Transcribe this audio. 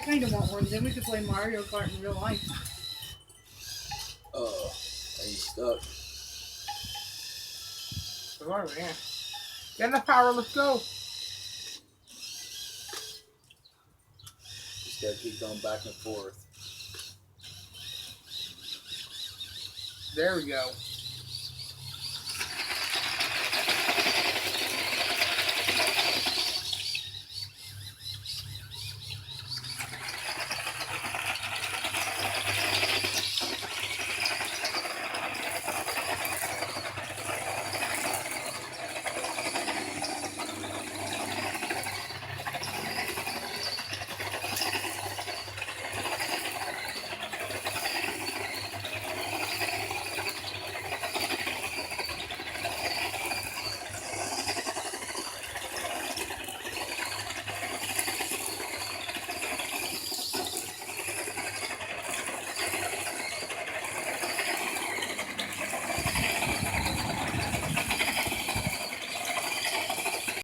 kind of want one. Then we could play Mario Kart in real life. Oh, he's stuck. Come on, man. Get enough power, let's go. Just gotta keep going back and forth. There we go.